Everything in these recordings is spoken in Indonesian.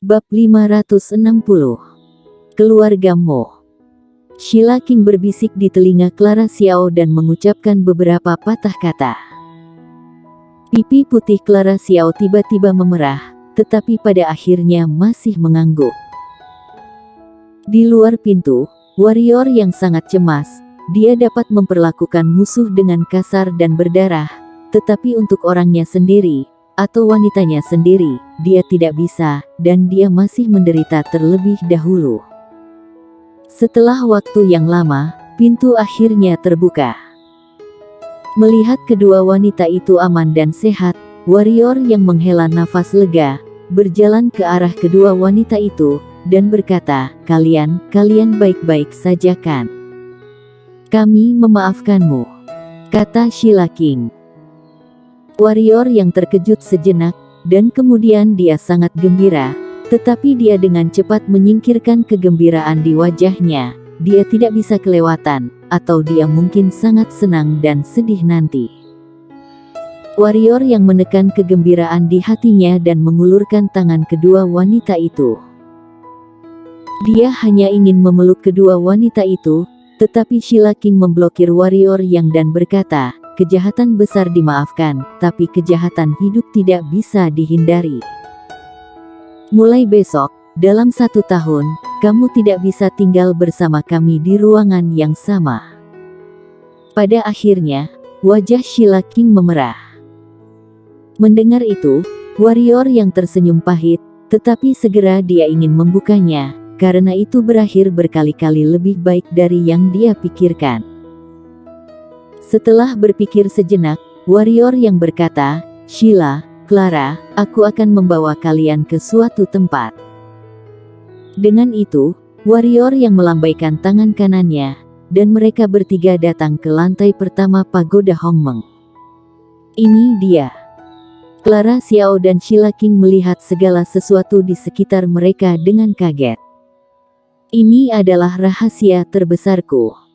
Bab 560. Keluarga Mo. Sheila King berbisik di telinga Clara Xiao dan mengucapkan beberapa patah kata. Pipi putih Clara Xiao tiba-tiba memerah, tetapi pada akhirnya masih mengangguk. Di luar pintu, warrior yang sangat cemas, dia dapat memperlakukan musuh dengan kasar dan berdarah, tetapi untuk orangnya sendiri, atau wanitanya sendiri, dia tidak bisa, dan dia masih menderita terlebih dahulu. Setelah waktu yang lama, pintu akhirnya terbuka. Melihat kedua wanita itu aman dan sehat, warrior yang menghela nafas lega, berjalan ke arah kedua wanita itu, dan berkata, kalian baik-baik saja kan? Kami memaafkanmu, kata Sheila King. Warrior yang terkejut sejenak, dan kemudian dia sangat gembira, tetapi dia dengan cepat menyingkirkan kegembiraan di wajahnya. Dia tidak bisa kelewatan, atau dia mungkin sangat senang dan sedih nanti. Warrior yang menekan kegembiraan di hatinya dan mengulurkan tangan kedua wanita itu. Dia hanya ingin memeluk kedua wanita itu, tetapi Sheila King memblokir warrior yang dan berkata, kejahatan besar dimaafkan, tapi kejahatan hidup tidak bisa dihindari. Mulai besok, dalam 1 tahun, kamu tidak bisa tinggal bersama kami di ruangan yang sama. Pada akhirnya, wajah Sheila King memerah. Mendengar itu, warrior yang tersenyum pahit, tetapi segera dia ingin membukanya, karena itu berakhir berkali-kali lebih baik dari yang dia pikirkan. Setelah berpikir sejenak, warrior yang berkata, Sheila, Clara, aku akan membawa kalian ke suatu tempat. Dengan itu, warrior yang melambaikan tangan kanannya, dan mereka bertiga datang ke lantai pertama pagoda Hongmeng. Ini dia. Clara Xiao dan Sheila King melihat segala sesuatu di sekitar mereka dengan kaget. Ini adalah rahasia terbesarku.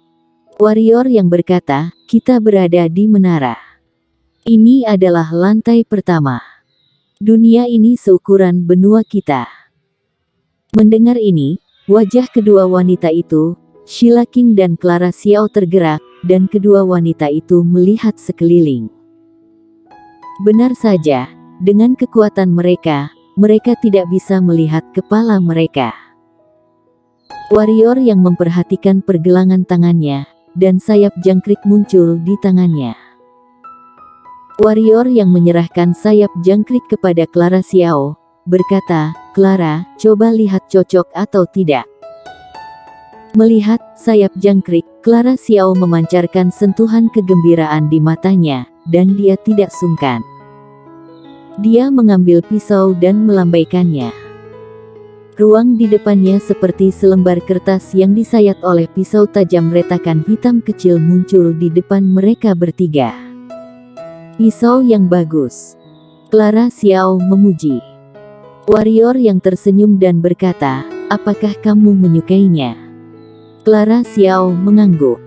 Warrior yang berkata, kita berada di menara. Ini adalah lantai pertama. Dunia ini seukuran benua kita. Mendengar ini, wajah kedua wanita itu, Sheila King dan Clara Xiao tergerak, dan kedua wanita itu melihat sekeliling. Benar saja, dengan kekuatan mereka tidak bisa melihat kepala mereka. Warrior yang memperhatikan pergelangan tangannya, dan sayap jangkrik muncul di tangannya. Warrior yang menyerahkan sayap jangkrik kepada Clara Xiao, berkata, Clara, coba lihat cocok atau tidak. Melihat sayap jangkrik, Clara Xiao memancarkan sentuhan kegembiraan di matanya, dan dia tidak sungkan. Dia mengambil pisau dan melambaikannya. Ruang di depannya seperti selembar kertas yang disayat oleh pisau tajam retakan hitam kecil muncul di depan mereka bertiga. Pisau yang bagus, Clara Xiao memuji. Warrior yang tersenyum dan berkata, apakah kamu menyukainya? Clara Xiao mengangguk.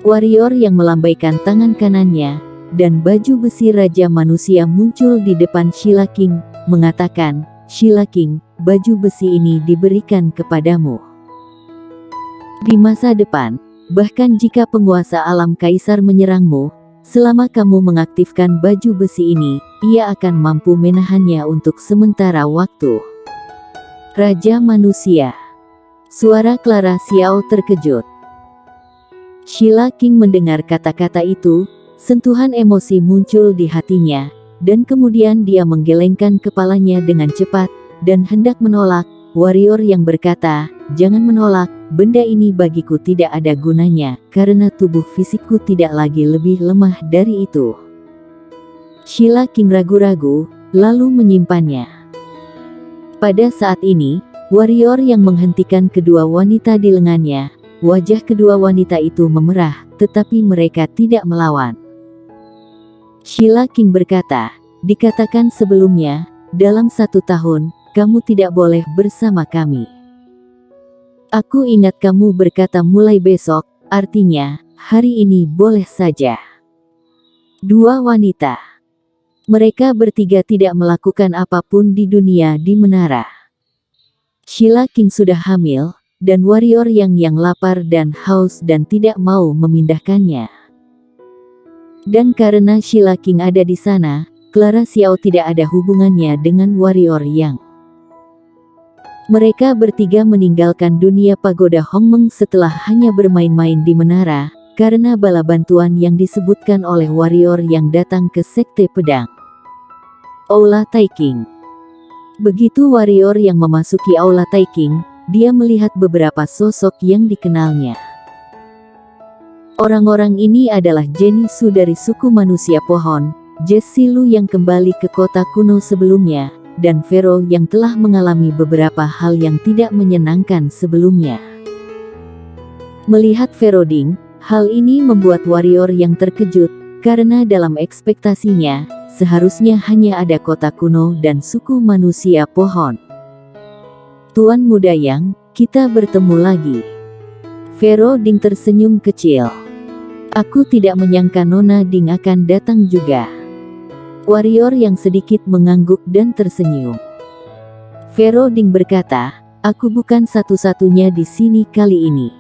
Warrior yang melambaikan tangan kanannya, dan baju besi Raja Manusia muncul di depan Sheila King, mengatakan, Sheila King, baju besi ini diberikan kepadamu. Di masa depan, bahkan jika penguasa alam kaisar menyerangmu, selama kamu mengaktifkan baju besi ini, ia akan mampu menahannya untuk sementara waktu. Raja Manusia. Suara Clara Xiao terkejut. Sheila King mendengar kata-kata itu, sentuhan emosi muncul di hatinya, dan kemudian dia menggelengkan kepalanya dengan cepat, dan hendak menolak. Warrior yang berkata, jangan menolak, benda ini bagiku tidak ada gunanya, karena tubuh fisikku tidak lagi lebih lemah dari itu. Sheila King ragu-ragu, lalu menyimpannya. Pada saat ini, warrior yang menghentikan kedua wanita di lengannya, wajah kedua wanita itu memerah, tetapi mereka tidak melawan. Sheila King berkata, dikatakan sebelumnya, dalam 1 tahun, kamu tidak boleh bersama kami. Aku ingat kamu berkata mulai besok, artinya, hari ini boleh saja. Dua wanita. Mereka bertiga tidak melakukan apapun di dunia di menara. Sheila King sudah hamil, dan warrior yang lapar dan haus dan tidak mau memindahkannya. Dan karena Sheila King ada di sana, Clara Xiao tidak ada hubungannya dengan warrior Yang. Mereka bertiga meninggalkan dunia pagoda Hongmeng setelah hanya bermain-main di menara, karena bala bantuan yang disebutkan oleh warrior yang datang ke Sekte Pedang. Aula Taiking. Begitu warrior yang memasuki Aula Taiking, dia melihat beberapa sosok yang dikenalnya. Orang-orang ini adalah Jenny Su dari suku manusia pohon, Jessie Lu yang kembali ke kota kuno sebelumnya, dan Vero yang telah mengalami beberapa hal yang tidak menyenangkan sebelumnya. Melihat Vero Ding, hal ini membuat warrior yang terkejut, karena dalam ekspektasinya, seharusnya hanya ada kota kuno dan suku manusia pohon. Tuan muda Yang, kita bertemu lagi. Vero Ding tersenyum kecil. Aku tidak menyangka Nona Ding akan datang juga. Warrior yang sedikit mengangguk dan tersenyum. Vero Ding berkata, aku bukan satu-satunya di sini kali ini.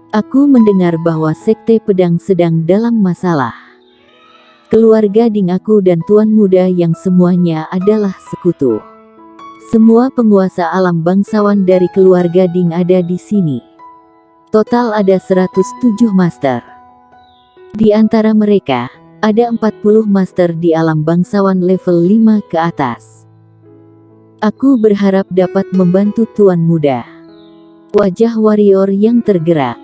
Aku mendengar bahwa Sekte Pedang sedang dalam masalah. Keluarga Ding aku dan Tuan Muda Yang semuanya adalah sekutu. Semua penguasa alam bangsawan dari keluarga Ding ada di sini. Total ada 107 master. Di antara mereka, ada 40 master di alam bangsawan level 5 ke atas. Aku berharap dapat membantu Tuan Muda. Wajah warrior yang tergerak.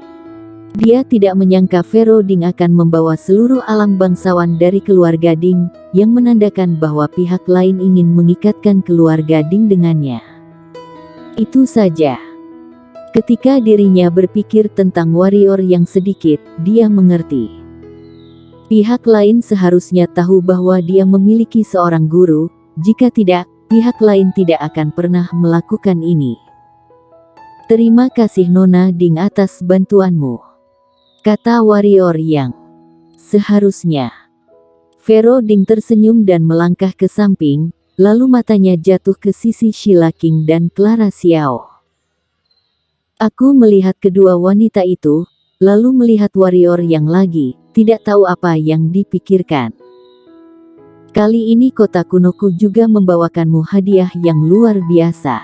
Dia tidak menyangka Vero Ding akan membawa seluruh alam bangsawan dari keluarga Ding, yang menandakan bahwa pihak lain ingin mengikatkan keluarga Ding dengannya. Itu saja. Ketika dirinya berpikir tentang warrior yang sedikit, dia mengerti. Pihak lain seharusnya tahu bahwa dia memiliki seorang guru, jika tidak, pihak lain tidak akan pernah melakukan ini. Terima kasih Nona Ding atas bantuanmu, kata warrior Yang. Seharusnya. Vero Ding tersenyum dan melangkah ke samping, lalu matanya jatuh ke sisi Sheila King dan Clara Xiao. Aku melihat kedua wanita itu, lalu melihat warrior yang lagi, tidak tahu apa yang dipikirkan. Kali ini kota kunoku juga membawakanmu hadiah yang luar biasa.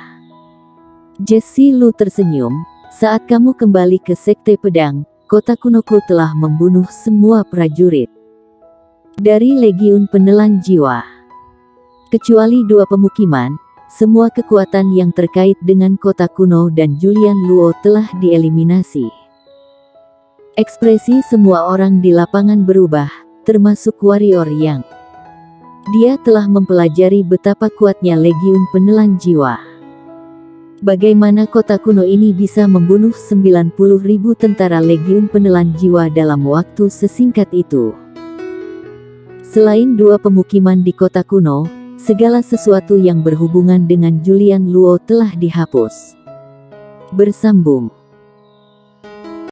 Jessie Lu tersenyum, saat kamu kembali ke Sekte Pedang, kota kunoku telah membunuh semua prajurit dari Legiun Penelan Jiwa. Kecuali 2 pemukiman, semua kekuatan yang terkait dengan kota kuno dan Julian Luo telah dieliminasi. Ekspresi semua orang di lapangan berubah, termasuk warrior Yang. Dia telah mempelajari betapa kuatnya Legiun Penelan Jiwa. Bagaimana kota kuno ini bisa membunuh 90.000 tentara Legiun Penelan Jiwa dalam waktu sesingkat itu. Selain 2 pemukiman di kota kuno, segala sesuatu yang berhubungan dengan Julian Luo telah dihapus. Bersambung.